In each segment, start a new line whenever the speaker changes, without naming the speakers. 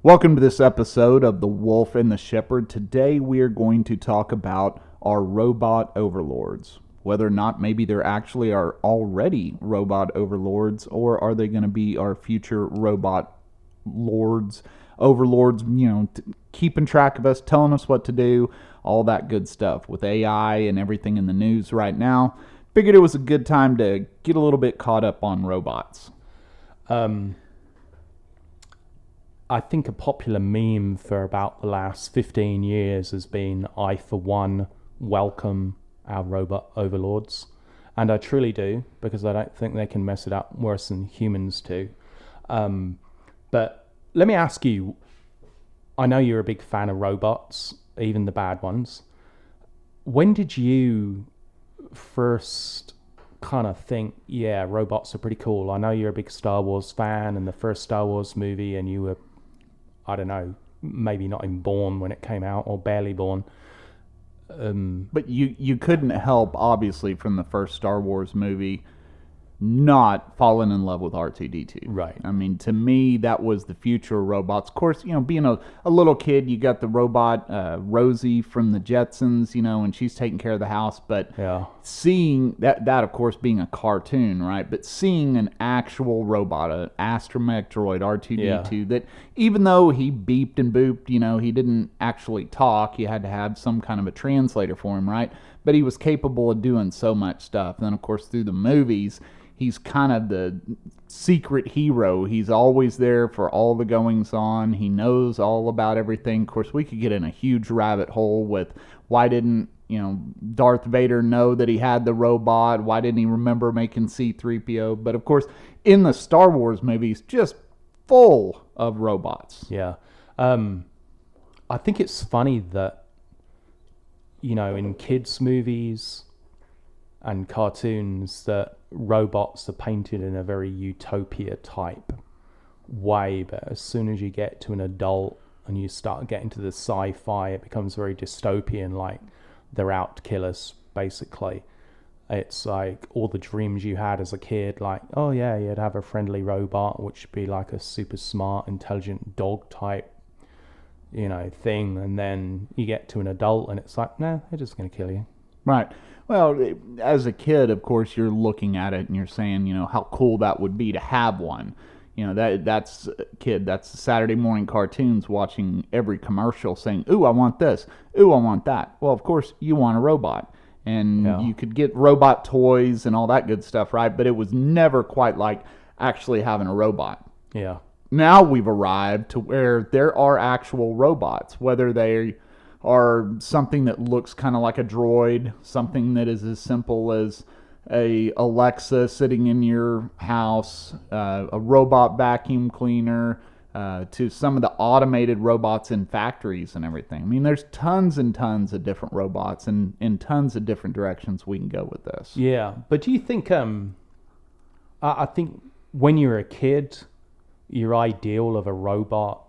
Welcome to this episode of The Wolf and the Shepherd. Today we are going to talk about our robot overlords. Whether or not maybe there actually are already robot overlords, or are they going to be our future robot lords, overlords, keeping track of us, telling us what to do, all that good stuff. With AI and everything in the news right now, figured it was a good time to get a little bit caught up on robots.
I think a popular meme for about the last 15 years has been, I, for one, welcome our robot overlords. And I truly do, because I don't think they can mess it up worse than humans do. But let me ask you, I know you're a big fan of robots, even the bad ones. When did you first kind of think, yeah, robots are pretty cool? I know you're a big Star Wars fan, and the first Star Wars movie, and you were, I don't know, maybe not even born when it came out, or barely born.
But you couldn't help, obviously, from the first Star Wars movie, not falling in love with R2-D2.
Right.
I mean, to me, that was the future of robots. Of course, being a little kid, you got the robot Rosie from the Jetsons, and she's taking care of the house. But
Yeah.
seeing that, of course, being a cartoon, right? But seeing an actual robot, an astromech droid, R2-D2, that even though he beeped and booped, he didn't actually talk. You had to have some kind of a translator for him, right? But he was capable of doing so much stuff. And then, of course, through the movies, he's kind of the secret hero. He's always there for all the goings on. He knows all about everything. Of course, we could get in a huge rabbit hole with why didn't, Darth Vader know that he had the robot? Why didn't he remember making C-3PO? But of course, in the Star Wars movies, just full of robots.
Yeah. I think it's funny that, in kids' movies and cartoons, that robots are painted in a very utopia type way, but as soon as you get to an adult and you start getting to the sci-fi, it becomes very dystopian, like they're out to kill us, basically. It's like all the dreams you had as a kid, like, oh yeah, you'd have a friendly robot, which would be like a super smart, intelligent dog type, thing, and then you get to an adult and it's like, no, they're just going to kill you.
Right. Well, as a kid, of course, you're looking at it and you're saying, how cool that would be to have one. That's a kid. That's Saturday morning cartoons watching every commercial saying, ooh, I want this. Ooh, I want that. Well, of course, you want a robot. And you could get robot toys and all that good stuff, right? But it was never quite like actually having a robot.
Yeah.
Now we've arrived to where there are actual robots, whether they are something that looks kind of like a droid, something that is as simple as a Alexa sitting in your house, a robot vacuum cleaner, to some of the automated robots in factories and everything. I mean, there's tons and tons of different robots and tons of different directions we can go with this.
Yeah, but do you think, I think when you're a kid, your ideal of a robot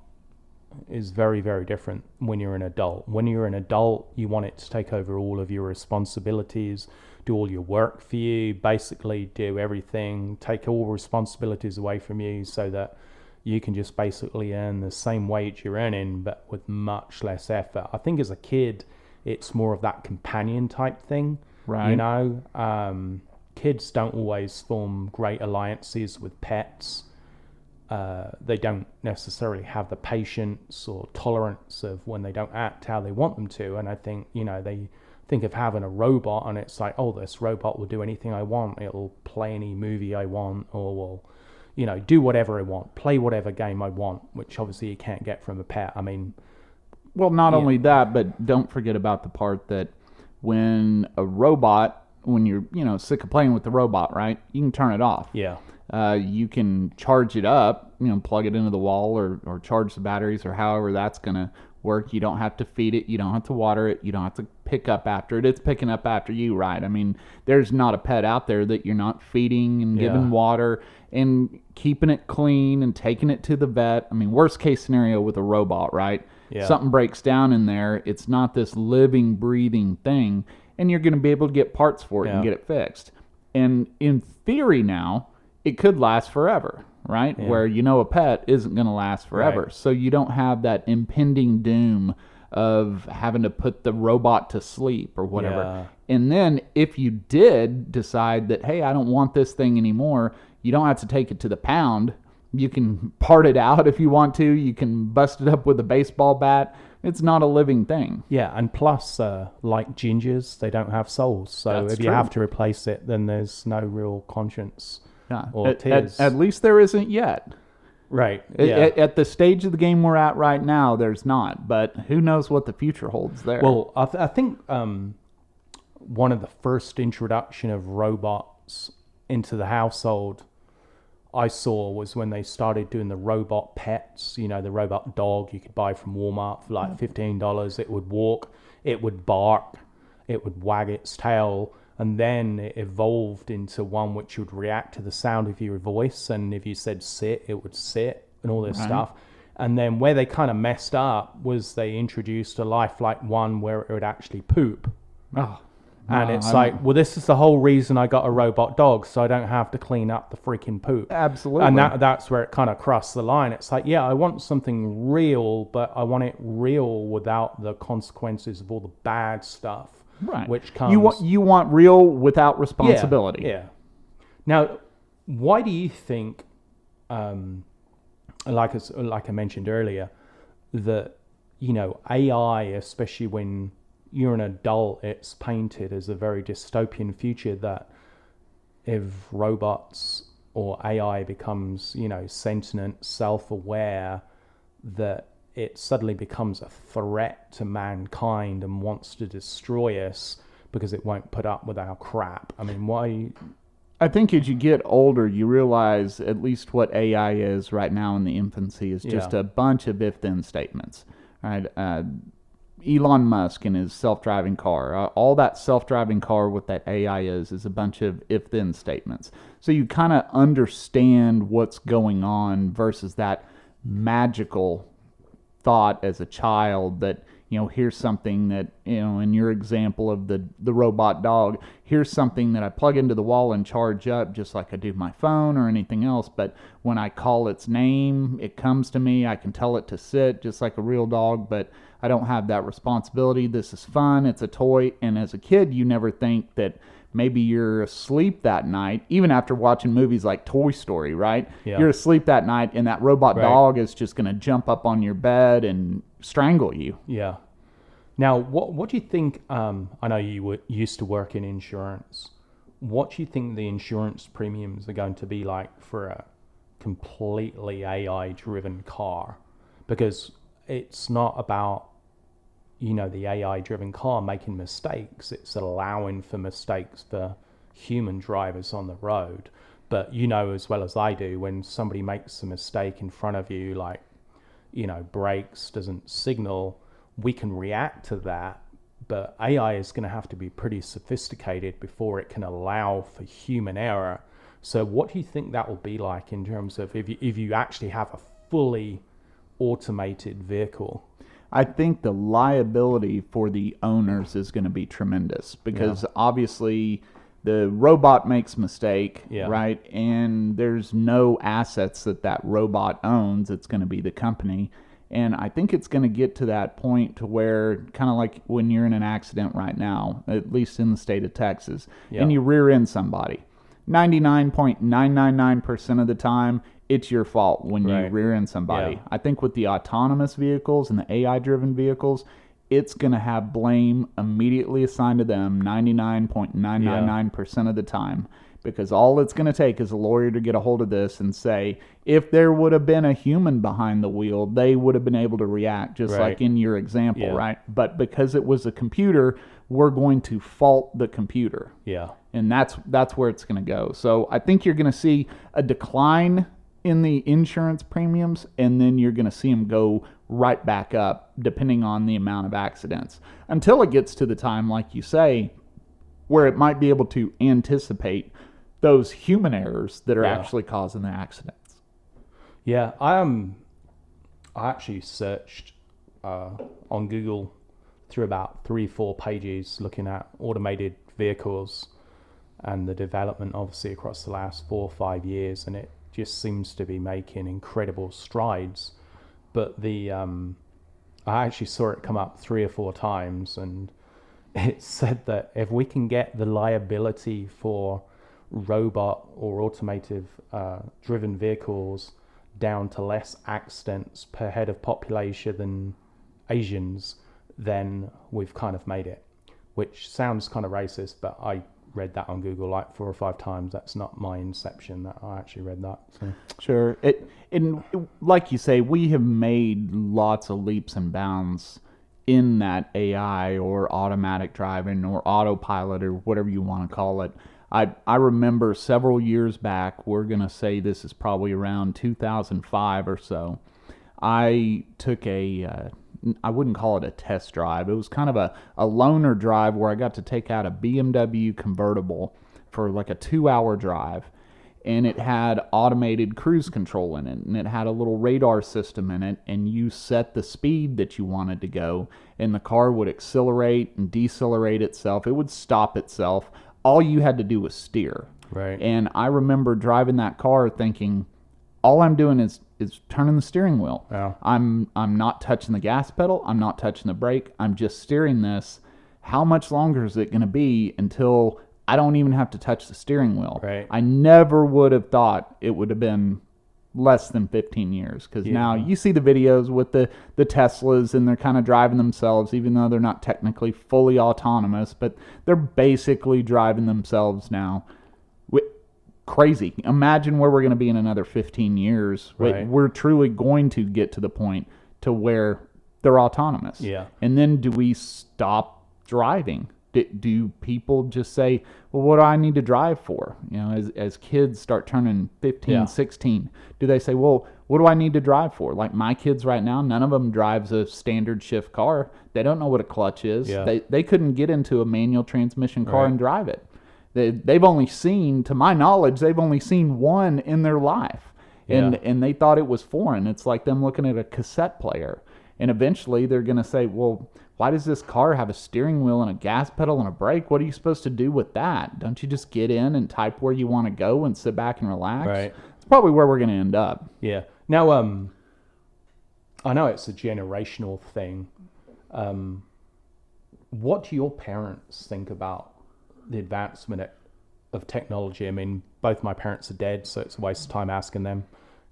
is very, very different when you're an adult. When you're an adult, you want it to take over all of your responsibilities, do all your work for you, basically do everything, take all responsibilities away from you so that you can just basically earn the same wage you're earning, but with much less effort. I think as a kid, it's more of that companion type thing.
Right.
Kids don't always form great alliances with pets. They don't necessarily have the patience or tolerance of when they don't act how they want them to. And I think, they think of having a robot and it's like, oh, this robot will do anything I want. It'll play any movie I want, or will, do whatever I want, play whatever game I want, which obviously you can't get from a pet. I mean,
well, not only that, but don't forget about the part that when you're, sick of playing with the robot, right? You can turn it off.
Yeah.
You can charge it up, plug it into the wall or charge the batteries or however that's going to work. You don't have to feed it. You don't have to water it. You don't have to pick up after it. It's picking up after you, right? I mean, there's not a pet out there that you're not feeding and giving water and keeping it clean and taking it to the vet. I mean, worst case scenario with a robot, right?
Yeah.
Something breaks down in there. It's not this living, breathing thing, and you're going to be able to get parts for it and get it fixed. And in theory now, it could last forever. right? Where a pet isn't going to last forever.
Right.
So you don't have that impending doom of having to put the robot to sleep or whatever.
Yeah.
And then if you did decide that, hey, I don't want this thing anymore, you don't have to take it to the pound. You can part it out if you want to. You can bust it up with a baseball bat. It's not a living thing.
Yeah, and plus, like gingers, they don't have souls. So
That's
if you
true.
have to replace it, then there's no real conscience
Yeah.
or tears.
At least there isn't yet.
Right. Yeah.
At the stage of the game we're at right now, there's not. But who knows what the future holds there.
Well, I think one of the first introduction of robots into the household I saw was when they started doing the robot pets, the robot dog you could buy from Walmart for like $15. It would walk, it would bark, it would wag its tail, and then it evolved into one which would react to the sound of your voice, and if you said sit, it would sit, and all this stuff. And then where they kind of messed up was they introduced a lifelike one where it would actually poop.
Oh.
And it's like, well, this is the whole reason I got a robot dog, so I don't have to clean up the freaking poop.
Absolutely.
And that's where it kind of crossed the line. It's like, yeah, I want something real, but I want it real without the consequences of all the bad stuff.
Right.
Which comes...
You want real without responsibility.
Yeah. Now, why do you think, like I mentioned earlier, that, AI, especially when you're an adult, it's painted as a very dystopian future that if robots or AI becomes, sentient, self-aware, that it suddenly becomes a threat to mankind and wants to destroy us because it won't put up with our crap. I mean, why?
I think as you get older, you realize at least what AI is right now in the infancy is just a bunch of if-then statements. Right? Elon Musk and his self-driving car, all that self-driving car with that AI is a bunch of if-then statements. So you kind of understand what's going on versus that magical thought as a child that, here's something that, in your example of the robot dog, here's something that I plug into the wall and charge up just like I do my phone or anything else. But when I call its name, it comes to me. I can tell it to sit just like a real dog, but I don't have that responsibility. This is fun. It's a toy. And as a kid, you never think that maybe you're asleep that night, even after watching movies like Toy Story, right?
Yeah.
You're asleep that night and that robot dog is just going to jump up on your bed and strangle you.
Yeah. Now, what do you think, I know you used to work in insurance. What do you think the insurance premiums are going to be like for a completely AI-driven car? Because it's not about, the AI-driven car making mistakes. It's allowing for mistakes for human drivers on the road. But as well as I do, when somebody makes a mistake in front of you, like, brakes, doesn't signal, we can react to that. But AI is going to have to be pretty sophisticated before it can allow for human error. So what do you think that will be like in terms of if you actually have a fully automated vehicle?
I think the liability for the owners is going to be tremendous because obviously the robot makes a mistake, right? And there's no assets that robot owns. It's going to be the company. And I think it's going to get to that point to where, kind of like when you're in an accident right now, at least in the state of Texas, and you rear end somebody. 99.999% of the time, it's your fault when you rear end somebody. I think with the autonomous vehicles and the AI-driven vehicles, it's going to have blame immediately assigned to them 99.999% of the time. Because all it's going to take is a lawyer to get a hold of this and say, if there would have been a human behind the wheel, they would have been able to react, just like in your example, right? But because it was a computer, we're going to fault the computer. And that's where it's going to go. So I think you're going to see a decline in the insurance premiums, and then you're going to see them go right back up, depending on the amount of accidents, until it gets to the time, like you say, where it might be able to anticipate those human errors that are actually causing the accidents.
Yeah, I actually searched on Google through about 3-4 pages looking at automated vehicles and the development obviously across the last 4 or 5 years, and just seems to be making incredible strides. But I actually saw it come up 3 or 4 times, and it said that if we can get the liability for robot or automotive driven vehicles down to less accidents per head of population than Asians, then we've kind of made it. Which sounds kind of racist, but I read that on Google like 4 or 5 times. That's not my inception. That I actually read that. So.
Sure. And like you say, we have made lots of leaps and bounds in that AI or automatic driving or autopilot or whatever you want to call it. I remember several years back, we're going to say this is probably around 2005 or so, I took I wouldn't call it a test drive. It was kind of a loaner drive where I got to take out a BMW convertible for like a 2-hour drive. And it had automated cruise control in it. And it had a little radar system in it. And you set the speed that you wanted to go. And the car would accelerate and decelerate itself. It would stop itself. All you had to do was steer.
Right.
And I remember driving that car thinking, all I'm doing is turning the steering wheel.
Yeah.
I'm not touching the gas pedal. I'm not touching the brake. I'm just steering this. How much longer is it going to be until I don't even have to touch the steering wheel?
Right.
I never would have thought it would have been less than 15 years, because now you see the videos with the Teslas, and they're kind of driving themselves, even though they're not technically fully autonomous, but they're basically driving themselves now. Crazy. Imagine where we're going to be in another 15 years.
Right.
We're truly going to get to the point to where they're autonomous.
Yeah.
And then do we stop driving? Do people just say, well, what do I need to drive for? You know, as kids start turning 15, 16, do they say, well, what do I need to drive for? Like my kids right now, none of them drives a standard shift car. They don't know what a clutch is.
Yeah.
They couldn't get into a manual transmission car and drive it. They've only seen, to my knowledge, they've only seen one in their life. And they thought it was foreign. It's like them looking at a cassette player. And eventually they're going to say, well, why does this car have a steering wheel and a gas pedal and a brake? What are you supposed to do with that? Don't you just get in and type where you want to go and sit back and relax?
Right.
It's probably where we're going to end up.
Yeah. Now, I know it's a generational thing. What do your parents think about the advancement of technology? I mean, both my parents are dead, so it's a waste of time asking them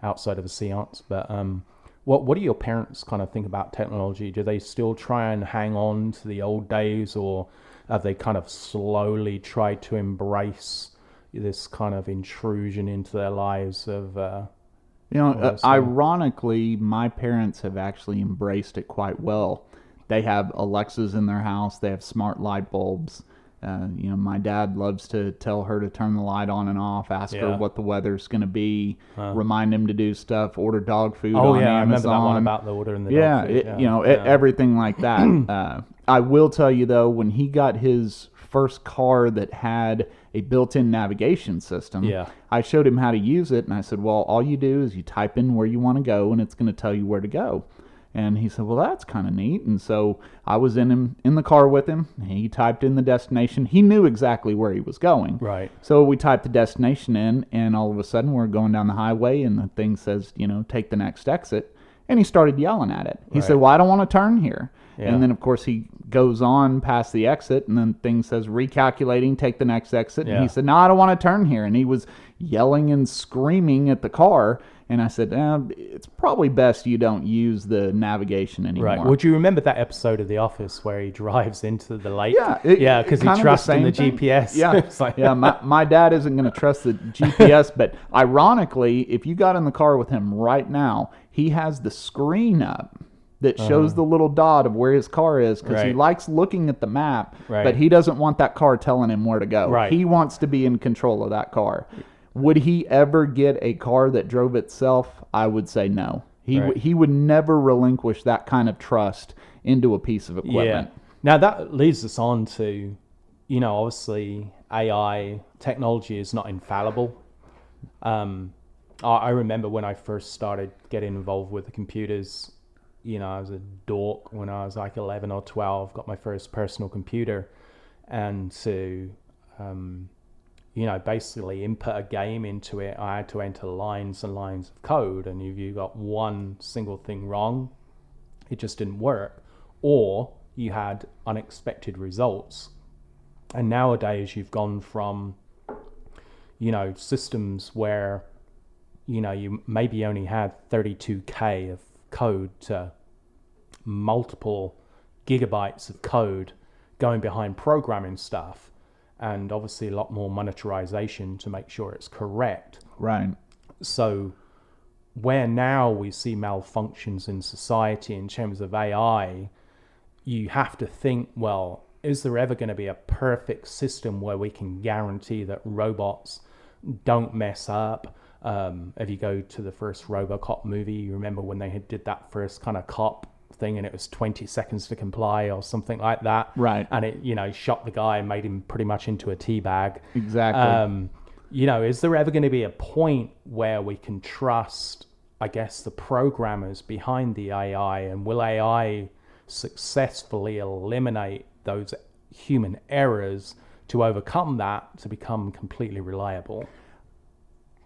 outside of a seance. But what do your parents kind of think about technology? Do they still try and hang on to the old days, or have they kind of slowly tried to embrace this kind of intrusion into their lives of...
ironically, my parents have actually embraced it quite well. They have Alexas in their house. They have smart light bulbs. My dad loves to tell her to turn the light on and off, ask her what the weather's going to be, remind him to do stuff, order dog food on Amazon.
I remember that one about the ordering the dog food.
Everything like that. I will tell you, though, when he got his first car that had a built-in navigation system, I showed him how to use it, and I said, well, all you do is you type in where you want to go, and it's going to tell you where to go. And he said, well, that's kind of neat. And so I was in the car with him. He typed in the destination. He knew exactly where he was going.
Right.
So we typed the destination in, and all of a sudden we're going down the highway, and the thing says, take the next exit. And he started yelling at it. He said, well, I don't want to turn here. Yeah. And then, of course, he goes on past the exit, and then the thing says, recalculating, take the next exit. And he said, no, I don't want to turn here. And he was yelling and screaming at the car. And I said, it's probably best you don't use the navigation anymore.
Right. Would you remember that episode of The Office where he drives into the lake?
Yeah.
Because he trusts in the GPS.
Yeah. My dad isn't going to trust the GPS. But ironically, if you got in the car with him right now, he has the screen up that shows the little dot of where his car is, because he likes looking at the map, but he doesn't want that car telling him where to go.
Right.
He wants to be in control of that car. Would he ever get a car that drove itself? I would say no. He would never relinquish that kind of trust into a piece of equipment.
Yeah. Now that leads us on to, obviously AI technology is not infallible. I remember when I first started getting involved with the computers, I was a dork when I was like 11 or 12, got my first personal computer. And to, basically input a game into it. I had to enter lines and lines of code, and if you got one single thing wrong, it just didn't work, or you had unexpected results. And nowadays you've gone from, systems where, you maybe only had 32K of code to multiple gigabytes of code going behind programming stuff, and obviously a lot more monetarization to make sure it's correct.
Right.
So where now we see malfunctions in society in terms of AI, you have to think, well, is there ever going to be a perfect system where we can guarantee that robots don't mess up? If you go to the first RoboCop movie, you remember when they did that first kind of cop thing, and it was 20 seconds to comply or something like that.
Right.
And it, shot the guy and made him pretty much into a teabag.
Exactly.
Is there ever going to be a point where we can trust, I guess, the programmers behind the AI, and will AI successfully eliminate those human errors to overcome that to become completely reliable?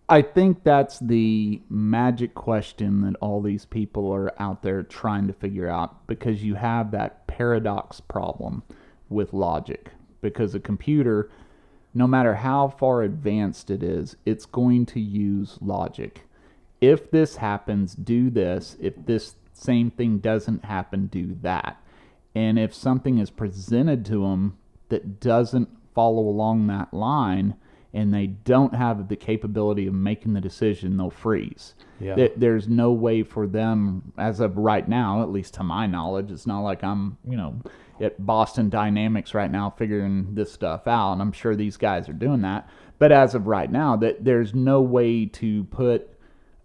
I think that's the magic question that all these people are out there trying to figure out, because you have that paradox problem with logic. Because a computer, no matter how far advanced it is, it's going to use logic. If this happens, do this. If this same thing doesn't happen, do that. And if something is presented to them that doesn't follow along that line, and they don't have the capability of making the decision, they'll freeze.
Yeah.
There's no way for them, as of right now, at least to my knowledge. It's not like I'm, at Boston Dynamics right now figuring this stuff out, and I'm sure these guys are doing that. But as of right now, there's no way to put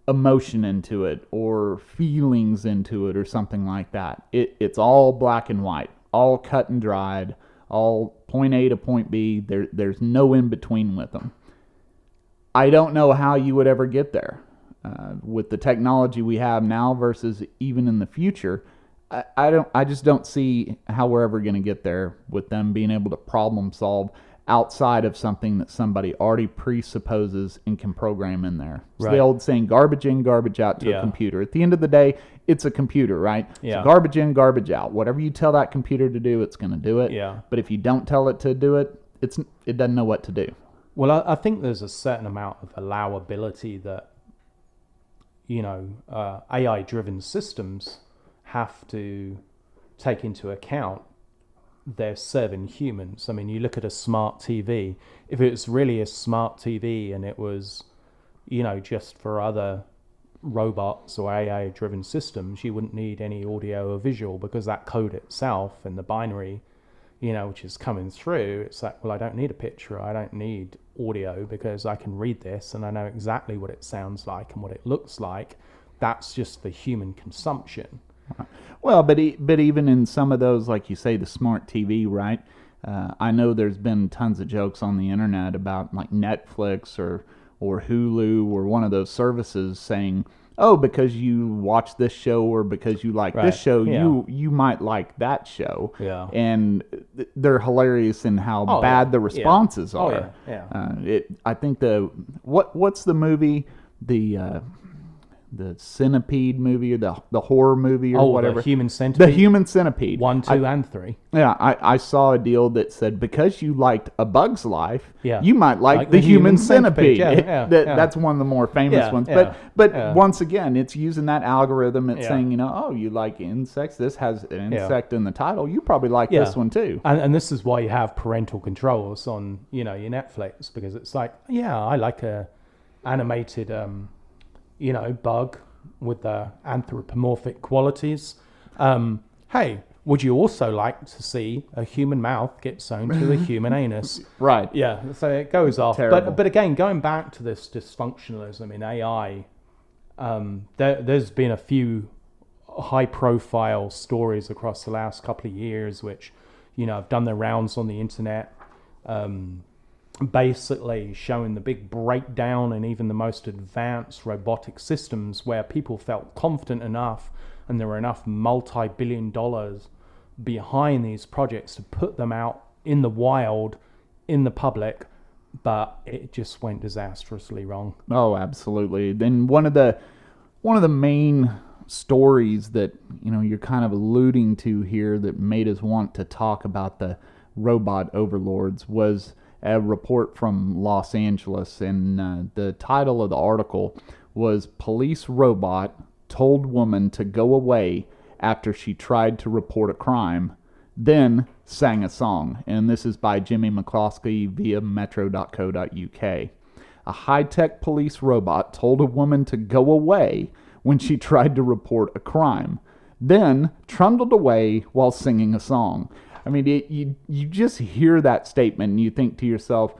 emotion into it or feelings into it or something like that. It's all black and white, all cut and dried, all point A to point B. There's no in between with them. I don't know how you would ever get there with the technology we have now versus even in the future. I just don't see how we're ever going to get there with them being able to problem solve outside of something that somebody already presupposes and can program in there. It's the old saying, garbage in, garbage out to a computer. At the end of the day, it's a computer, right?
Yeah.
So garbage in, garbage out. Whatever you tell that computer to do, it's going to do it.
Yeah.
But if you don't tell it to do it, it doesn't know what to do.
Well, I think there's a certain amount of allowability that, AI-driven systems have to take into account. They're serving humans. I mean, you look at a smart TV. If it was really a smart TV and it was, just for other robots or AI-driven systems, you wouldn't need any audio or visual, because that code itself and the binary, which is coming through, it's like, well, I don't need a picture. I don't need audio, because I can read this and I know exactly what it sounds like and what it looks like. That's just for human consumption.
Well, but even in some of those, like you say, the smart TV, right? I know there's been tons of jokes on the internet about like Netflix or Hulu or one of those services saying, oh, because you watch this show or because you like this show, you might like that show. Yeah. And they're hilarious in how bad the responses are. I think what's the movie, the Centipede movie, or the horror movie, or whatever.
The Human Centipede.
The Human Centipede.
1, 2, and 3.
Yeah, I saw a deal that said because you liked A Bug's Life,
yeah,
you might like the Human Centipede.
That's
one of the more famous ones. But once again, it's using that algorithm. It's saying, you like insects. This has an insect in the title. You probably like this one too.
And this is why you have parental controls on your Netflix, because it's like, I like a animated bug with the anthropomorphic qualities. Hey, would you also like to see a human mouth get sewn to a human anus?
Right.
Yeah, so it goes off.
Terrible.
But again, going back to this dysfunctionalism in AI, there's been a few high-profile stories across the last couple of years which, have done their rounds on the internet, basically showing the big breakdown in even the most advanced robotic systems, where people felt confident enough and there were enough multi-billion dollars behind these projects to put them out in the wild, in the public, but it just went disastrously wrong.
Oh, absolutely. Then one of the main stories that you're kind of alluding to here that made us want to talk about the robot overlords was a report from Los Angeles, and the title of the article was "Police Robot Told Woman to Go Away After She Tried to Report a Crime, Then Sang a Song." And this is by Jimmy McCloskey via metro.co.uk. A high-tech police robot told a woman to go away when she tried to report a crime, then trundled away while singing a song. I mean, you just hear that statement and you think to yourself,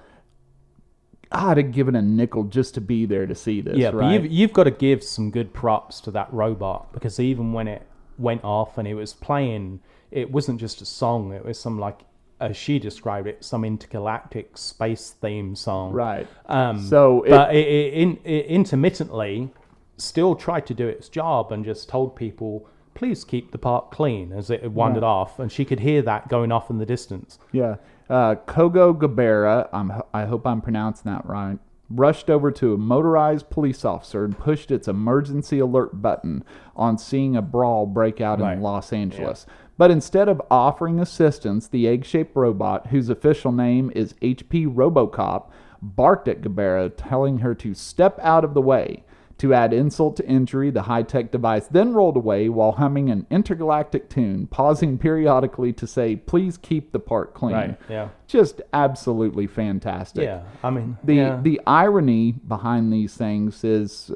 I'd have given a nickel just to be there to see this.
Yeah,
right?
but you've got to give some good props to that robot, because even when it went off and it was playing, it wasn't just a song. It was some, like, as she described it, some intergalactic space theme song.
Right.
But it intermittently still tried to do its job and just told people, please keep the park clean, as it wandered off, and she could hear that going off in the distance.
Yeah. Kogo Gabera, I hope I'm pronouncing that right, rushed over to a motorized police officer and pushed its emergency alert button on seeing a brawl break out in Los Angeles. Yeah. But instead of offering assistance, the egg-shaped robot, whose official name is HP Robocop, barked at Gabera, telling her to step out of the way. To add insult to injury, the high-tech device then rolled away while humming an intergalactic tune, pausing periodically to say, please keep the park clean.
Right, yeah.
Just absolutely fantastic.
Yeah, I mean...
The irony behind these things is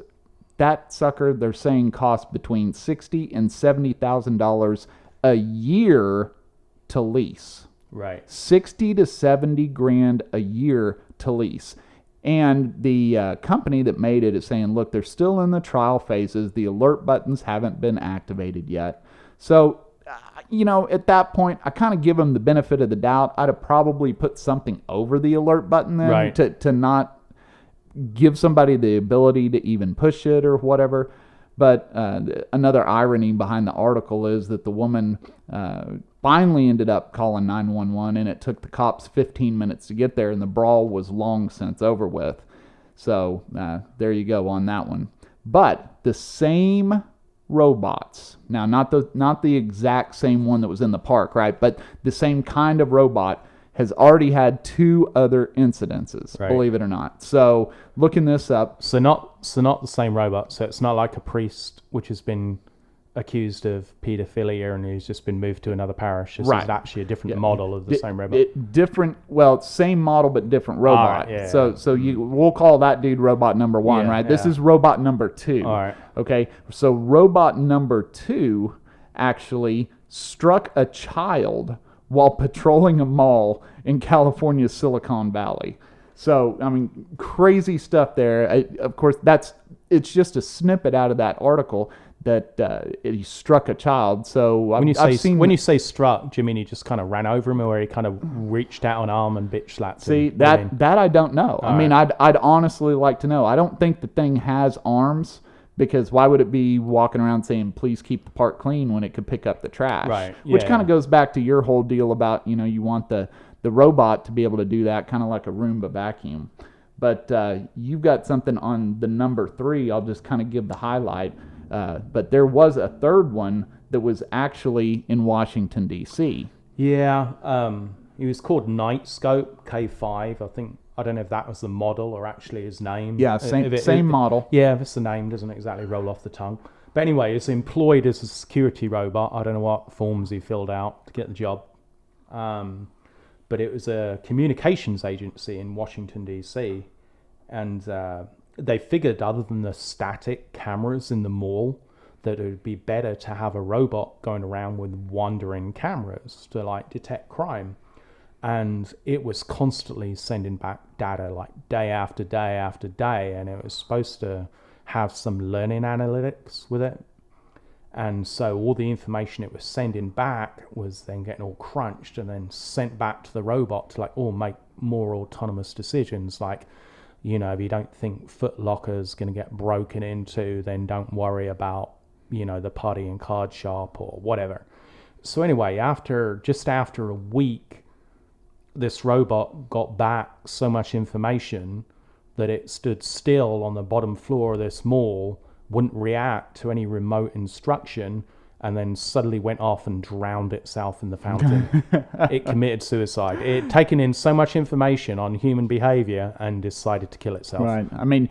that sucker, they're saying, costs between $60,000 and $70,000 a year to lease.
Right.
60 to 70 grand a year to lease. And the company that made it is saying, look, they're still in the trial phases. The alert buttons haven't been activated yet. So, at that point, I kind of give them the benefit of the doubt. I'd have probably put something over the alert button then to not give somebody the ability to even push it or whatever. But another irony behind the article is that the woman finally ended up calling 911, and it took the cops 15 minutes to get there, and the brawl was long since over with. So there you go on that one. But the same robots, now not the exact same one that was in the park, right? But the same kind of robot has already had 2 other incidences, believe it or not. So looking this up.
So not the same robot. So it's not like a priest which has been accused of paedophilia and who's just been moved to another parish. This is actually a different model of the same robot.
Same model but different robot.
Right,
So we'll call that dude robot number 1, right? This is robot number 2.
All right.
Okay. So robot number 2 actually struck a child while patrolling a mall in California's Silicon Valley. So, I mean, crazy stuff there. Of course, it's just a snippet out of that article that he struck a child. So
when you say struck, do you mean he just kind of ran over him, or he kind of reached out an arm and bitch slapped him?
See, that I don't know. I'd honestly like to know. I don't think the thing has arms, because why would it be walking around saying, please keep the park clean, when it could pick up the trash?
Right.
Which kind of goes back to your whole deal about, you want the robot to be able to do that, kind of like a Roomba vacuum. But you've got something on the number 3. I'll just kind of give the highlight. But there was a third one that was actually in Washington, D.C.
Yeah. He was called Nightscope K5, I think. I don't know if that was the model or actually his name.
Yeah, same model.
Yeah, if it's the name, doesn't exactly roll off the tongue. But anyway, it's employed as a security robot. I don't know what forms he filled out to get the job. But it was a communications agency in Washington, D.C. And they figured, other than the static cameras in the mall, that it would be better to have a robot going around with wandering cameras to detect crime. And it was constantly sending back data day after day after day, and it was supposed to have some learning analytics with it. And so all the information it was sending back was then getting all crunched and then sent back to the robot to make more autonomous decisions. If you don't think Foot Locker's going to get broken into, then don't worry about, the party and card shop or whatever. So anyway, just after a week this robot got back so much information that it stood still on the bottom floor of this mall, wouldn't react to any remote instruction, and then suddenly went off and drowned itself in the fountain. It committed suicide. It had taken in so much information on human behavior and decided to kill itself.
Right. I mean,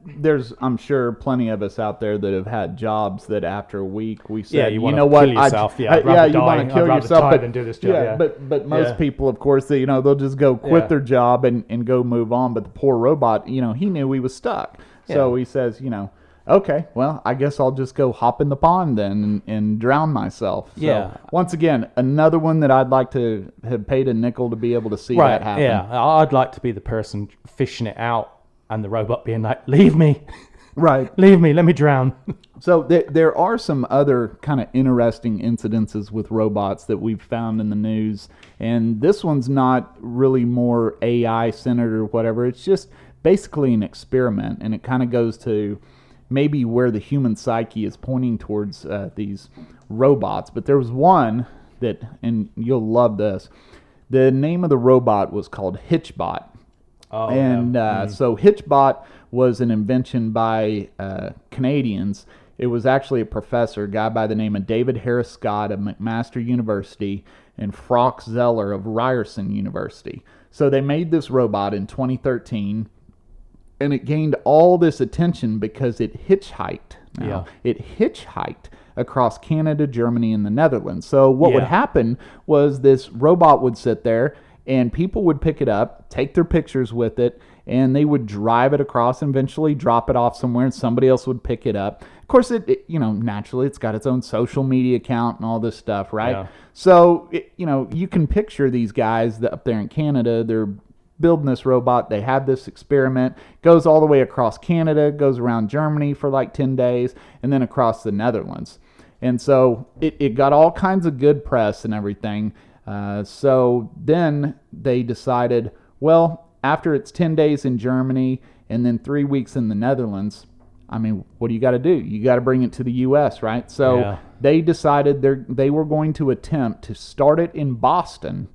there's, I'm sure, plenty of us out there that have had jobs that after a week we said,
you
you know what,
kill yourself.
you want to kill yourself,
than do this job.
But most people, of course, they, they'll just go quit their job and go move on. But the poor robot, he knew he was stuck, so he says, okay, well, I guess I'll just go hop in the pond then and drown myself. So, once again, another one that I'd like to have paid a nickel to be able to see that happen.
Yeah, I'd like to be the person fishing it out and the robot being like, leave me.
Right.
Leave me, let me drown.
So there are some other kind of interesting incidences with robots that we've found in the news. And this one's not really more AI-centered or whatever. It's just basically an experiment. And it kind of goes to maybe where the human psyche is pointing towards these robots. But there was one that, and you'll love this, the name of the robot was called Hitchbot.
Oh,
So Hitchbot was an invention by Canadians. It was actually a professor, a guy by the name of David Harris Scott of McMaster University and Frock Zeller of Ryerson University. So they made this robot in 2013, and it gained all this attention because it hitchhiked. It hitchhiked across Canada, Germany, and the Netherlands. So what would happen was this robot would sit there, and people would pick it up, take their pictures with it, and they would drive it across and eventually drop it off somewhere, and somebody else would pick it up. Of course, it naturally, it's got its own social media account and all this stuff, right?
Yeah.
So, you can picture these guys up there in Canada. They're building this robot. They have this experiment. Goes all the way across Canada, goes around Germany for like 10 days, and then across the Netherlands. And so it got all kinds of good press and everything. So then they decided, well, after it's 10 days in Germany and then 3 weeks in the Netherlands, I mean, what do you got to do? You got to bring it to the U.S., right? So they decided they were going to attempt to start it in Boston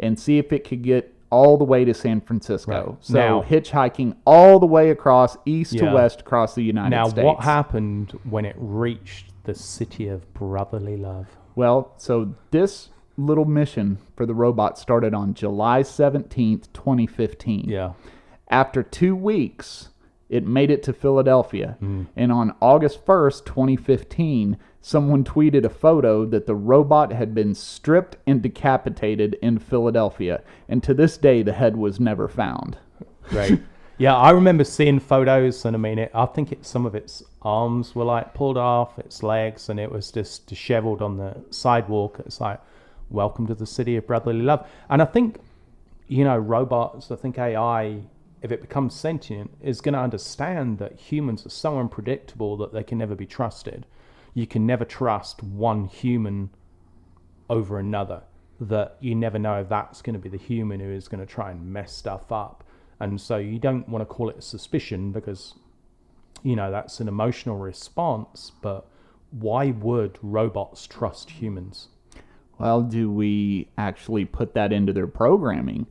and see if it could get all the way to San Francisco.
Right.
So
now,
hitchhiking all the way across east to west across the United States.
Now, what happened when it reached the city of brotherly love?
Well, so this little mission for the robot started on July 17th, 2015.
Yeah.
After 2 weeks, it made it to Philadelphia. And on August 1st, 2015, someone tweeted a photo that the robot had been stripped and decapitated in Philadelphia. And to this day, the head was never found.
Right. Yeah, I remember seeing photos, and I mean, I think some of its arms were like pulled off, its legs, and it was just disheveled on the sidewalk. It's like, welcome to the city of brotherly love. And I think, robots, I think AI, if it becomes sentient, is going to understand that humans are so unpredictable that they can never be trusted. You can never trust one human over another, that you never know if that's going to be the human who is going to try and mess stuff up. And so you don't want to call it a suspicion because, that's an emotional response. But why would robots trust humans?
Well, do we actually put that into their programming?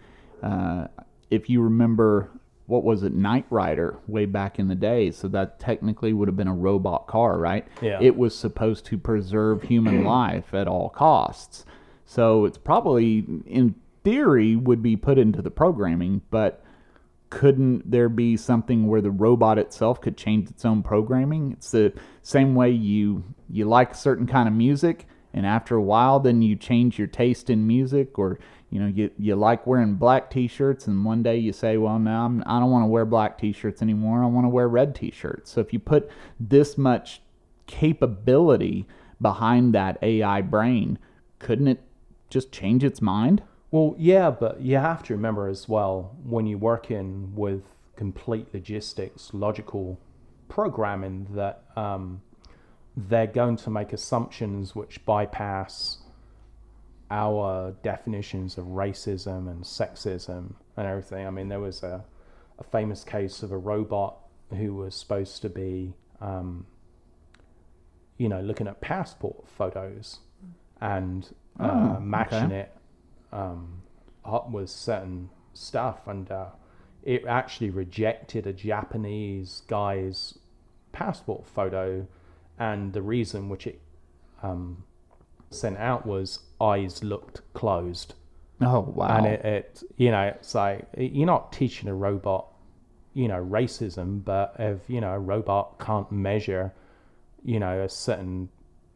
If you remember, what was it, Knight Rider way back in the day, so that technically would have been a robot car, right?
Yeah.
It was supposed to preserve human life at all costs. So it's probably, in theory, would be put into the programming, but couldn't there be something where the robot itself could change its own programming? It's the same way you like a certain kind of music, and after a while, then you change your taste in music, or you like wearing black T-shirts, and one day you say, well, no, I don't want to wear black T-shirts anymore. I want to wear red T-shirts. So if you put this much capability behind that AI brain, couldn't it just change its mind?
Well, yeah, but you have to remember as well, when you work in with complete logistics, logical programming, that they're going to make assumptions which bypass our definitions of racism and sexism and everything. I mean, there was a famous case of a robot who was supposed to be, looking at passport photos and matching it up with certain stuff, and it actually rejected a Japanese guy's passport photo, and the reason which it sent out was eyes looked closed.
Oh, wow.
And it it's like, you're not teaching a robot, racism, but if, a robot can't measure, a certain,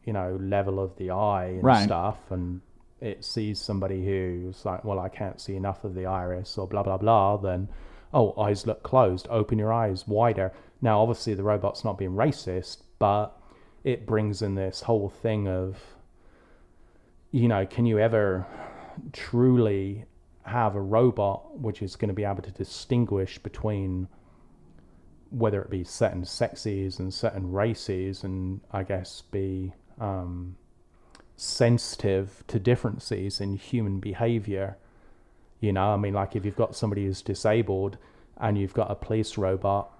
level of the eye and stuff, and it sees somebody who's like, well, I can't see enough of the iris or blah, blah, blah, then, oh, eyes look closed, open your eyes wider. Now, obviously, the robot's not being racist, but it brings in this whole thing of, can you ever truly have a robot which is going to be able to distinguish between whether it be certain sexes and certain races, and I guess be sensitive to differences in human behavior? I mean, like if you've got somebody who's disabled and you've got a police robot,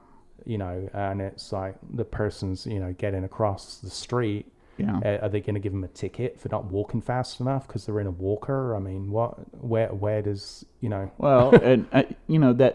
and it's like the person's, getting across the street, are they going to give them a ticket for not walking fast enough because they're in a walker? I mean, where does,
Well, and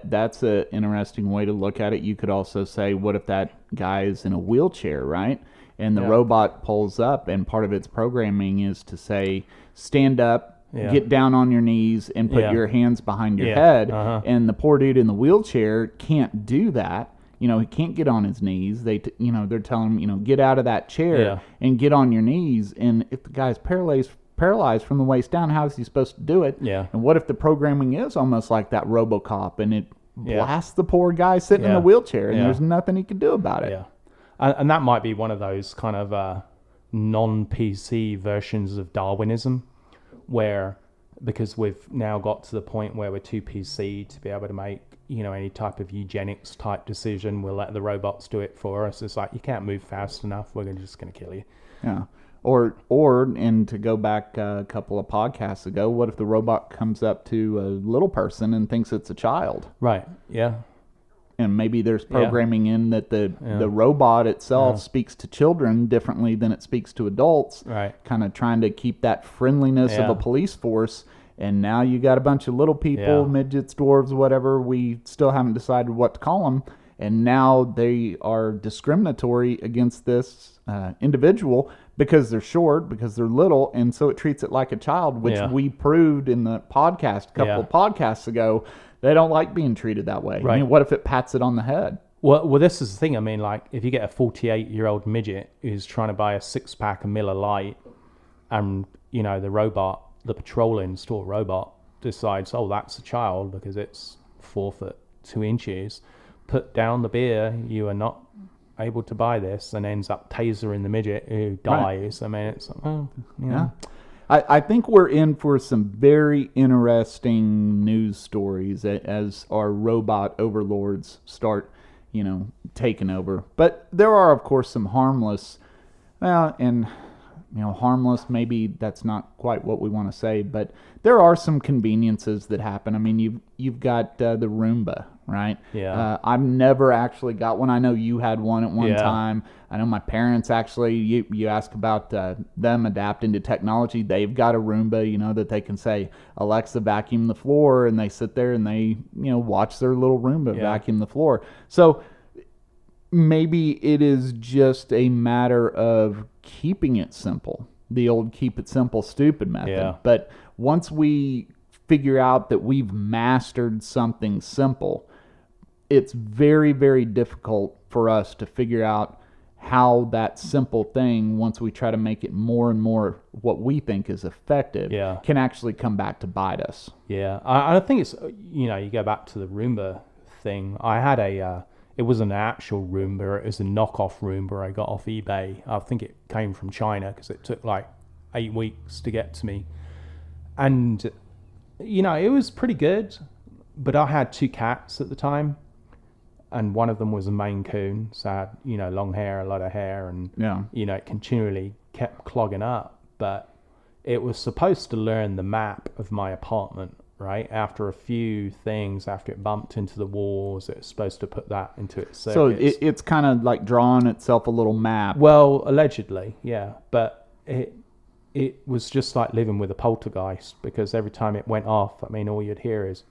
that's an interesting way to look at it. You could also say, what if that guy is in a wheelchair, right? And the robot pulls up, and part of its programming is to say, stand up, get down on your knees, and put your hands behind your head. And the poor dude in the wheelchair can't do that. He can't get on his knees. They're telling him, get out of that chair and get on your knees. And if the guy's paralyzed from the waist down, how is he supposed to do it?
Yeah.
And what if the programming is almost like that RoboCop, and it blasts the poor guy sitting in the wheelchair, and there's nothing he can do about it?
Yeah. And that might be one of those kind of non-PC versions of Darwinism, where, because we've now got to the point where we're too PC to be able to make, any type of eugenics type decision, we'll let the robots do it for us. It's like, you can't move fast enough, we're just going to kill you.
Yeah. Or, and to go back a couple of podcasts ago, what if the robot comes up to a little person and thinks it's a child?
Right. Yeah.
And maybe there's programming in that the robot itself speaks to children differently than it speaks to adults.
Right.
Kind of trying to keep that friendliness of a police force. And now you got a bunch of little people, midgets, dwarves, whatever. We still haven't decided what to call them. And now they are discriminatory against this individual because they're short, because they're little. And so it treats it like a child, which we proved in the podcast a couple of podcasts ago. They don't like being treated that way. Right. I mean, what if it pats it on the head?
Well, this is the thing. I mean, like, if you get a 48-year-old midget who's trying to buy a 6-pack of Miller Lite, and, the robot, the patrolling store robot, decides, oh, that's a child because it's 4 foot 2 inches, put down the beer, you are not able to buy this, and ends up tasering the midget who dies. Right. I mean, it's
yeah. I think we're in for some very interesting news stories as our robot overlords start, taking over. But there are, of course, some harmless, harmless, maybe that's not quite what we want to say, but there are some conveniences that happen. I mean, you've got the Roomba, right?
Yeah.
I've never actually got one. I know you had one at one time. I know my parents actually, you ask about them adapting to technology. They've got a Roomba, that they can say, Alexa, vacuum the floor, and they sit there and they, watch their little Roomba vacuum the floor. So maybe it is just a matter of keeping it simple, the old keep it simple, stupid method.
Yeah.
But once we figure out that we've mastered something simple, it's very, very difficult for us to figure out how that simple thing, once we try to make it more and more what we think is effective, can actually come back to bite us.
Yeah. I think it's, you go back to the Roomba thing. I had it was an actual Roomba. It was a knockoff Roomba I got off eBay. I think it came from China because it took like 8 weeks to get to me. And, it was pretty good, but I had 2 cats at the time. And one of them was a Maine Coon, so I had, long hair, a lot of hair, and, it continually kept clogging up. But it was supposed to learn the map of my apartment, right? After a few things, after it bumped into the walls, it was supposed to put that into its circuits.
So it's kind of like drawing itself a little map.
Well, allegedly, yeah. But it it was just like living with a poltergeist, because every time it went off, I mean, all you'd hear is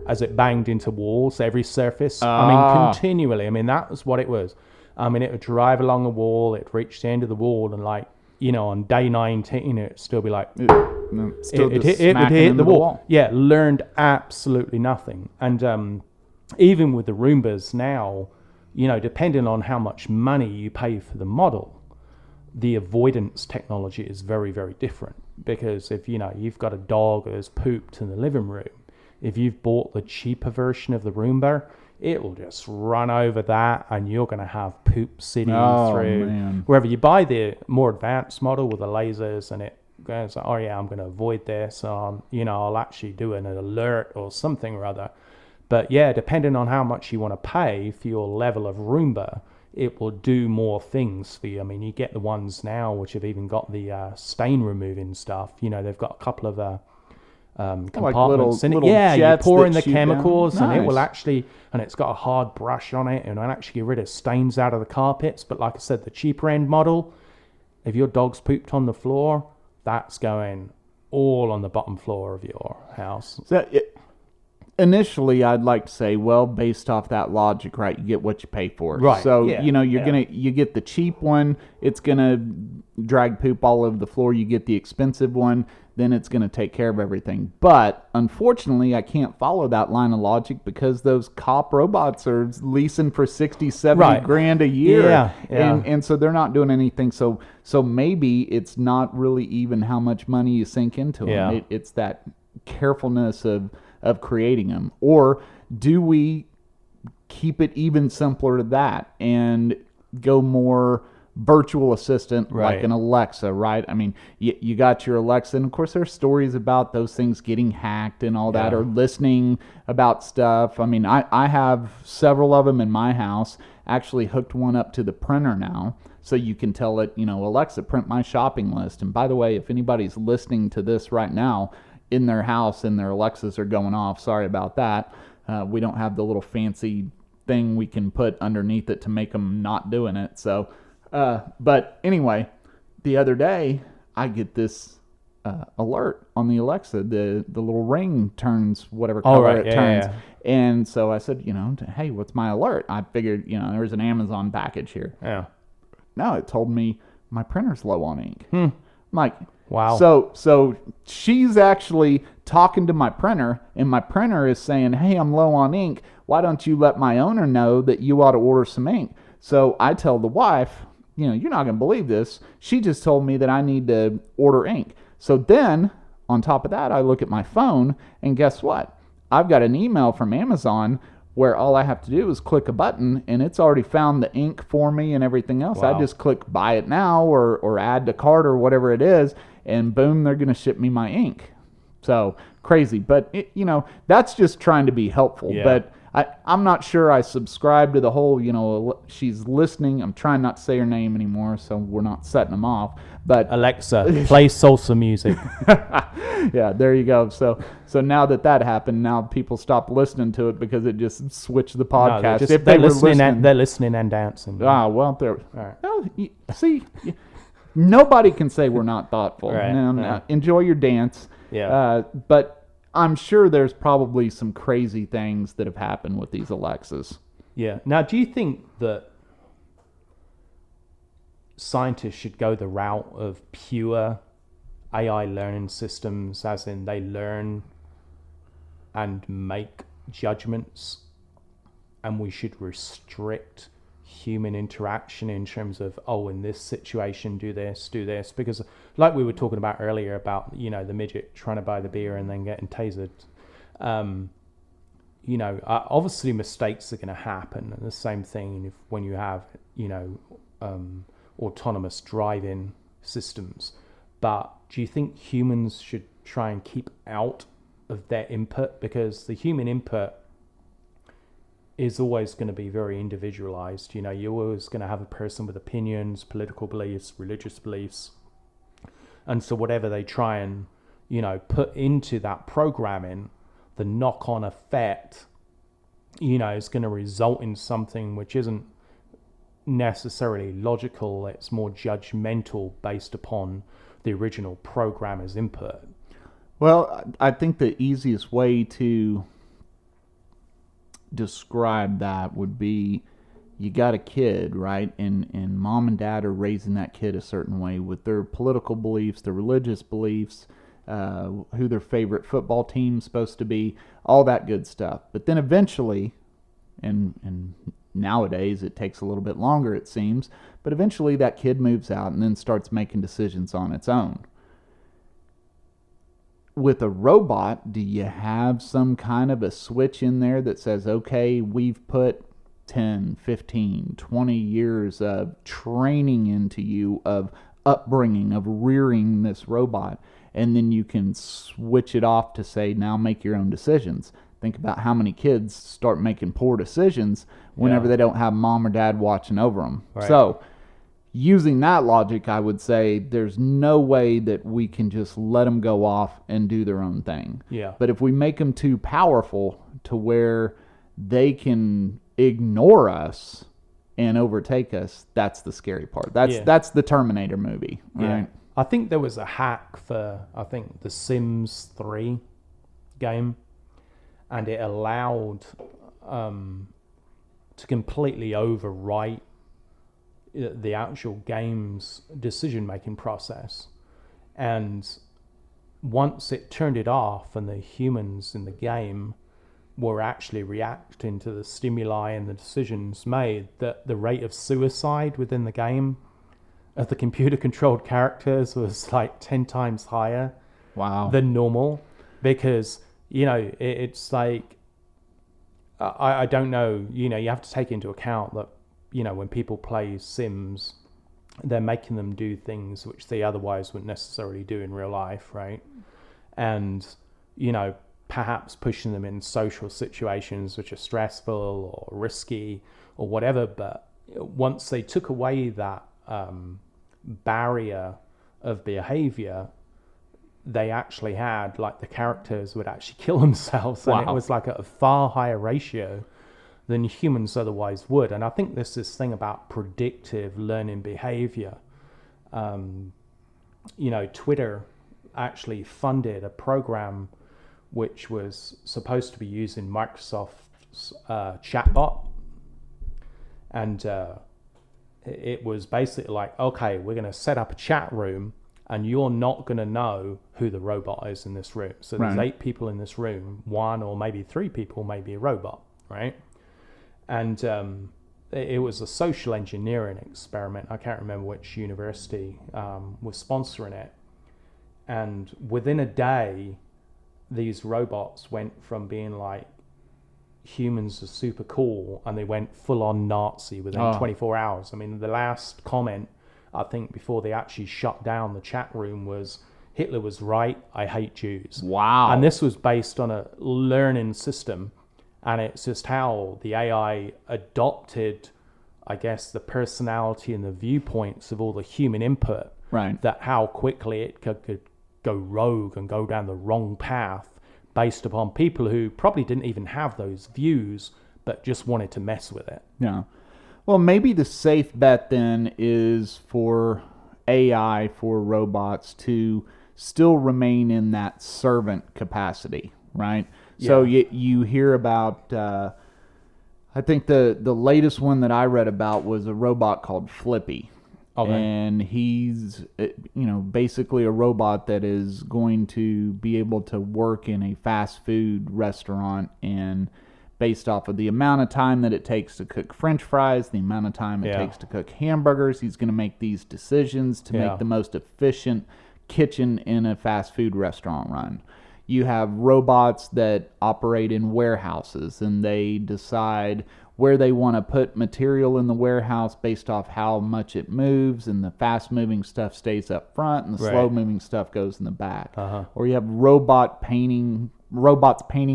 as it banged into walls, every surface. I mean, continually. I mean, that was what it was. I mean, it would drive along the wall, it'd reach the end of the wall, and like, you know, on day 19, it'd still be like, it would hit the wall. Yeah, learned absolutely nothing. And even with the Roombas now, you know, depending on how much money you pay for the model, the avoidance technology is very, very different. Because if, you know, you've got a dog who's pooped in the living room, if you've bought the cheaper version of the Roomba, it will just run over that, and you're going to have poop city through. Man. Wherever you buy the more advanced model with the lasers, and it goes, oh yeah, I'm going to avoid this. You know, I'll actually do an alert or something or other. But yeah, depending on how much you want to pay for your level of Roomba, it will do more things for you. I mean, you get the ones now which have even got the stain removing stuff. You know, they've got a couple of compartments in it. Yeah, you pour in the chemicals and it will actually, and it's got a hard brush on it, and it'll actually get rid of stains out of the carpets. But like I said, the cheaper end model, if your dog's pooped on the floor, that's going all on the bottom floor of your house.
Initially, I'd like to say, well, based off that logic, right, you get what you pay for.
Right.
So, you know, you get the cheap one, it's going to drag poop all over the floor. You get the expensive one, then it's going to take care of everything. But unfortunately, I can't follow that line of logic, because those cop robots are leasing for 60, 70 grand a year.
Yeah.
And so they're not doing anything. So maybe it's not really even how much money you sink into them. It's that carefulness of creating them. Or do we keep it even simpler to that and go more virtual assistant, like an Alexa, right? I mean, you got your Alexa, and of course there's stories about those things getting hacked and all that, or listening about stuff. I mean, I have several of them in my house. Actually hooked one up to the printer now, so you can tell it, you know, Alexa, print my shopping list. And by the way, if anybody's listening to this right now in their house and their Alexas are going off, sorry about that. We don't have the little fancy thing we can put underneath it to make them not doing it. So, but anyway, the other day I get this alert on the Alexa. The little ring turns whatever color it turns. Yeah. And so I said, you know, hey, what's my alert? I figured, you know, there's an Amazon package here.
Yeah.
No, it told me my printer's low on ink. I'm like,
wow.
So she's actually talking to my printer, and my printer is saying, hey, I'm low on ink. Why don't you let my owner know that you ought to order some ink? So I tell the wife, you know, you're not going to believe this. She just told me that I need to order ink. So then, on top of that, I look at my phone, and guess what? I've got an email from Amazon where all I have to do is click a button, and it's already found the ink for me and everything else. Wow. I just click buy it now or add to cart or whatever it is, and boom, they're going to ship me my ink. So crazy. But, you know, that's just trying to be helpful. Yeah. But I'm not sure I subscribe to the whole, you know, she's listening. I'm trying not to say her name anymore, so we're not setting them off. But
Alexa, play salsa music.
Yeah, there you go. So now that happened, now people stop listening to it because it just switched the podcast.
No, they're listening and dancing.
Ah, well, they're right. Well, see, nobody can say we're not thoughtful.
Right.
No. Enjoy your dance.
Yeah.
But I'm sure there's probably some crazy things that have happened with these Alexas.
Yeah. Now, do you think that scientists should go the route of pure AI learning systems, as in they learn and make judgments, and we should restrict human interaction in terms of, oh, in this situation, do this? Because like we were talking about earlier about, you know, the midget trying to buy the beer and then getting tasered, you know, obviously mistakes are going to happen. And the same thing when you have, you know, autonomous driving systems. But do you think humans should try and keep out of their input? Because the human input is always going to be very individualized. You know, you're always going to have a person with opinions, political beliefs, religious beliefs. And so whatever they try and, you know, put into that programming, the knock-on effect, you know, is going to result in something which isn't necessarily logical. It's more judgmental based upon the original programmer's input.
Well, I think the easiest way to describe that would be, you got a kid, right? And mom and dad are raising that kid a certain way with their political beliefs, their religious beliefs, who their favorite football team's supposed to be, all that good stuff. But then eventually, and nowadays it takes a little bit longer, it seems, but eventually that kid moves out and then starts making decisions on its own. With a robot, do you have some kind of a switch in there that says, okay, we've put 10, 15, 20 years of training into you, of upbringing, of rearing this robot, and then you can switch it off to say, now make your own decisions? Think about how many kids start making poor decisions whenever they don't have mom or dad watching over them. Right. So, using that logic, I would say there's no way that we can just let them go off and do their own thing.
Yeah.
But if we make them too powerful to where they can ignore us and overtake us, that's the scary part. That's the Terminator movie, right?
Yeah. I think there was a hack for, the Sims 3 game, and it allowed to completely overwrite the actual game's decision-making process. And once it turned it off and the humans in the game were actually reacting to the stimuli and the decisions made, that the rate of suicide within the game of the computer-controlled characters was like 10 times higher than normal. Because, it's like, I don't know, you have to take into account that, when people play Sims, they're making them do things which they otherwise wouldn't necessarily do in real life, right? And, perhaps pushing them in social situations which are stressful or risky or whatever. But once they took away that barrier of behavior, they actually had, like, the characters would actually kill themselves. And it was like at a far higher ratio than humans otherwise would. And I think there's this thing about predictive learning behavior. Twitter actually funded a program which was supposed to be using Microsoft's chatbot. And it was basically like, okay, we're going to set up a chat room and you're not going to know who the robot is in this room. So there's 8 people in this room, 1 or maybe 3 people may be a robot, right? And it was a social engineering experiment. I can't remember which university was sponsoring it. And within a day, these robots went from being like, humans are super cool, and they went full-on Nazi within 24 hours. I mean, the last comment, I think, before they actually shut down the chat room was, Hitler was right, I hate Jews.
Wow.
And this was based on a learning system. And it's just how the AI adopted, I guess, the personality and the viewpoints of all the human input.
Right.
That how quickly it could go rogue and go down the wrong path based upon people who probably didn't even have those views, but just wanted to mess with it.
Yeah. Well, maybe the safe bet then is for AI, for robots, to still remain in that servant capacity, right? Yeah. So you hear about, I think the latest one that I read about was a robot called Flippy. Okay. And he's, basically a robot that is going to be able to work in a fast food restaurant, and based off of the amount of time that it takes to cook French fries, the amount of time it takes to cook hamburgers, he's going to make these decisions to make the most efficient kitchen in a fast food restaurant run. You have robots that operate in warehouses, and they decide where they want to put material in the warehouse based off how much it moves, and the fast-moving stuff stays up front, and the slow-moving stuff goes in the back. Or you have robots painting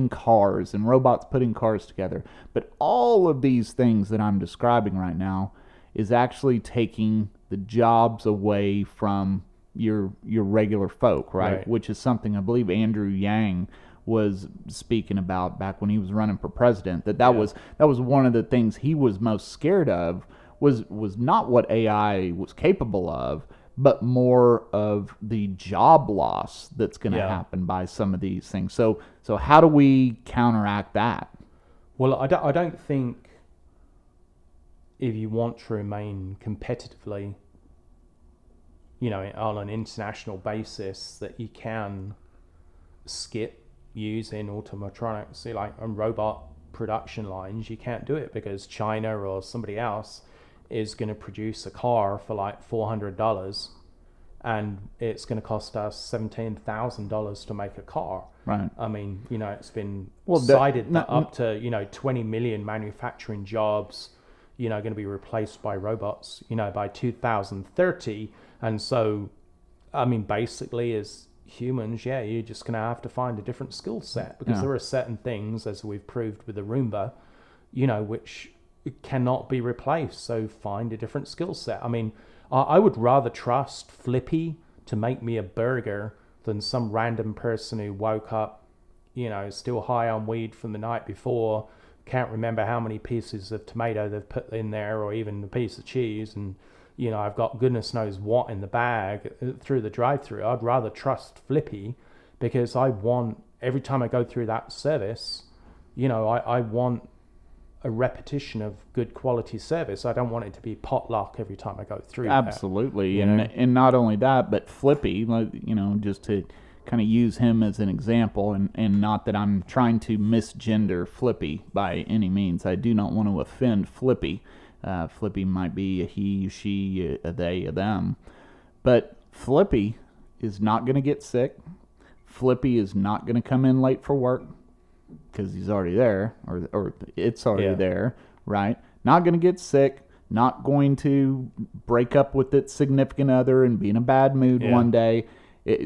cars, and robots putting cars together. But all of these things that I'm describing right now is actually taking the jobs away from your regular folk, right? Which is something I believe Andrew Yang was speaking about back when he was running for president. That was one of the things he was most scared of, was not what AI was capable of, but more of the job loss that's going to happen by some of these things. So how do we counteract that?
Well, I don't think if you want to remain competitively, on an international basis, that you can skip using automatronics. See, like on robot production lines, you can't do it because China or somebody else is going to produce a car for like $400, and it's going to cost us $17,000 to make a car.
Right.
I mean, it's been cited that up to 20 million manufacturing jobs, going to be replaced by robots, by 2030. And so, I mean, basically, as humans, you're just going to have to find a different skill set, because there are certain things, as we've proved with the Roomba, which cannot be replaced. So find a different skill set. I mean, I would rather trust Flippy to make me a burger than some random person who woke up, still high on weed from the night before, can't remember how many pieces of tomato they've put in there, or even a piece of cheese, and I've got goodness knows what in the bag through the drive-through. I'd rather trust Flippy, because I want, every time I go through that service, I want a repetition of good quality service. I don't want it to be potluck every time I go through.
Absolutely. And not only that, but Flippy, just to kind of use him as an example, and not that I'm trying to misgender Flippy by any means. I do not want to offend Flippy. Flippy might be a he, she, a they, a them. But Flippy is not going to get sick. Flippy is not going to come in late for work because he's already there, or it's already there, right? Not going to get sick, not going to break up with its significant other and be in a bad mood one day.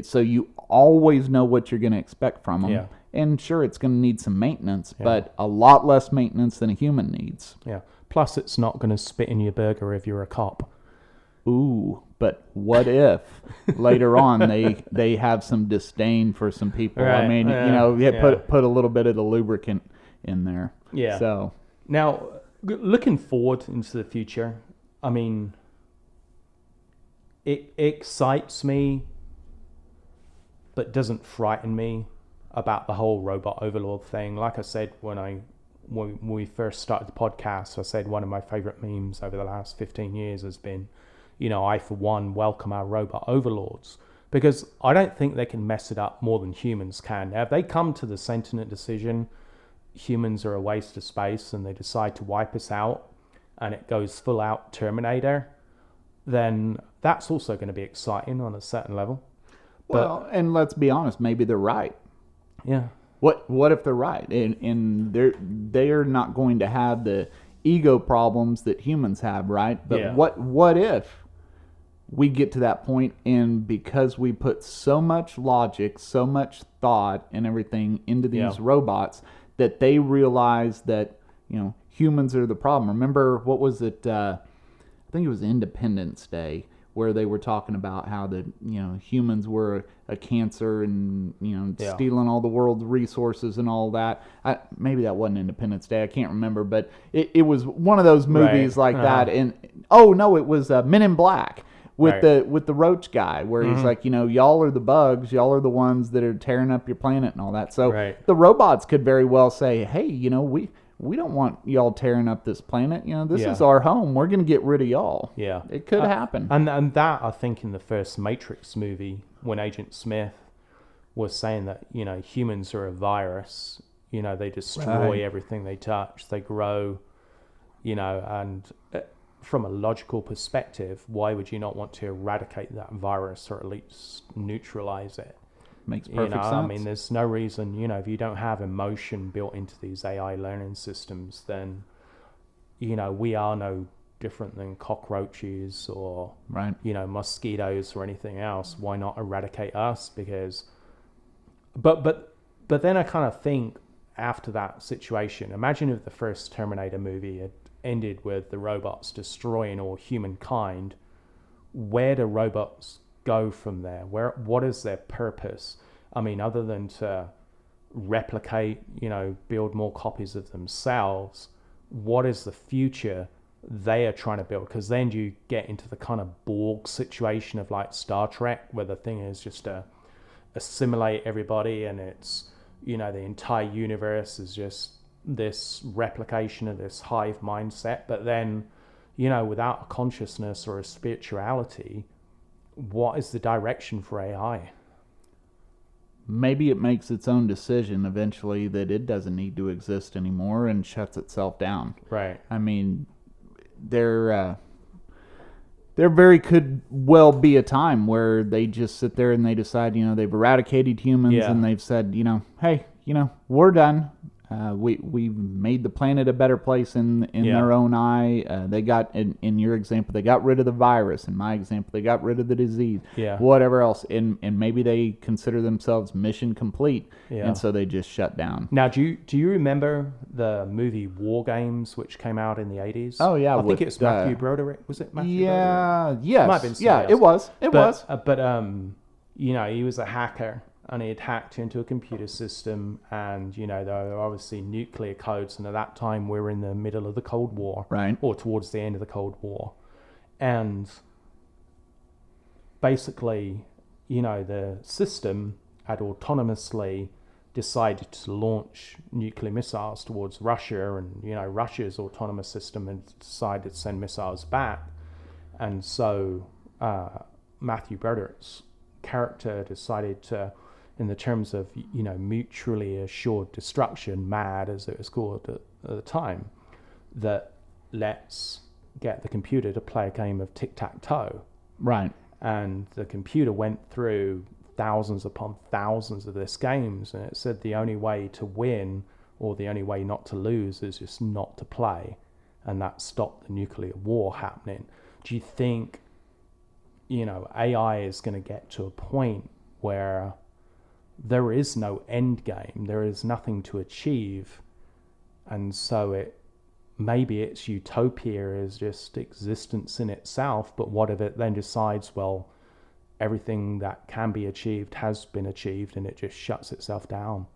So you always know what you're going to expect from them. Yeah. And sure, it's going to need some maintenance, but a lot less maintenance than a human needs.
Yeah. Plus, it's not going to spit in your burger if you're a cop.
Ooh, but what if later on they have some disdain for some people? Right. I mean, put a little bit of the lubricant in there.
Yeah.
So
now, looking forward into the future, I mean, it excites me, but doesn't frighten me about the whole robot overlord thing. Like I said, when we first started the podcast, I said one of my favorite memes over the last 15 years has been, I, for one, welcome our robot overlords, because I don't think they can mess it up more than humans can. Now, if they come to the sentient decision, humans are a waste of space, and they decide to wipe us out, and it goes full out Terminator, then that's also going to be exciting on a certain level.
Well, and let's be honest, maybe they're right.
Yeah.
What if they're right? And they're not going to have the ego problems that humans have, right? But what if we get to that point, and because we put so much logic, so much thought and everything into these robots, that they realize that, humans are the problem. Remember, what was it? I think it was Independence Day, where they were talking about how the humans were a cancer and stealing all the world's resources and all that. Maybe that wasn't Independence Day. I can't remember, but it was one of those movies like that. And it was Men in Black with the roach guy, where he's like, y'all are the bugs, y'all are the ones that are tearing up your planet and all that. So the robots could very well say, hey, we don't want y'all tearing up this planet. This is our home. We're going to get rid of y'all. Yeah. It could happen.
And that, I think, in the first Matrix movie, when Agent Smith was saying that, humans are a virus, they destroy everything they touch, they grow, and from a logical perspective, why would you not want to eradicate that virus, or at least neutralize it?
Makes perfect sense.
I mean, there's no reason, if you don't have emotion built into these AI learning systems, then, we are no different than cockroaches or, mosquitoes or anything else. Why not eradicate us? Because, but then I kind of think, after that situation, imagine if the first Terminator movie had ended with the robots destroying all humankind. Where do robots go from there? What is their purpose? I mean, other than to replicate, build more copies of themselves, what is the future they are trying to build, because then you get into the kind of Borg situation of like Star Trek, where the thing is just to assimilate everybody, and it's, you know, the entire universe is just this replication of this hive mindset. But then, you know, without a consciousness or a spirituality, what is the direction for AI?
Maybe it makes its own decision eventually that it doesn't need to exist anymore and shuts itself down.
Right.
I mean, there very could well be a time where they just sit there and they decide, you know, they've eradicated humans and they've said, you know, hey, you know, we're done. We've made the planet a better place in their own eye. They got, in your example, they got rid of the virus. In my example, they got rid of the disease.
Yeah.
Whatever else. And maybe they consider themselves mission complete.
Yeah.
And so they just shut down.
Now, do you remember the movie War Games, which came out in the 80s?
Oh, yeah.
I think it's Matthew Broderick. Was it Matthew Broderick?
Yes.
It might have been
yeah,
else.
it was. It was.
But you know, he was a hacker, and he had hacked into a computer system, and, you know, there were obviously nuclear codes, and at that time we were in the middle of the Cold War.
Right.
Or towards the end of the Cold War. And basically, you know, the system had autonomously decided to launch nuclear missiles towards Russia, and, you know, Russia's autonomous system had decided to send missiles back. And so Matthew Broderick's character decided to, in the terms of, you know, mutually assured destruction, MAD as it was called at the time, that let's get the computer to play a game of tic-tac-toe.
Right.
And the computer went through thousands upon thousands of these games, and it said the only way to win, or the only way not to lose, is just not to play. And that stopped the nuclear war happening. Do you think, you know, AI is going to get to a point where there is no end game, there is nothing to achieve, and so maybe its utopia is just existence in itself? But what if it then decides, well, everything that can be achieved has been achieved, and it just shuts itself down?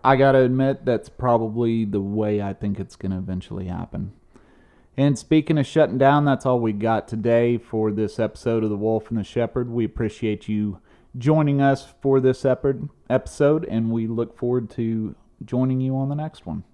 I gotta admit, that's probably the way I think it's gonna eventually happen. And speaking of shutting down, that's all we got today for this episode of The Wolf and the Shepherd. We appreciate you joining us for this episode, and we look forward to joining you on the next one.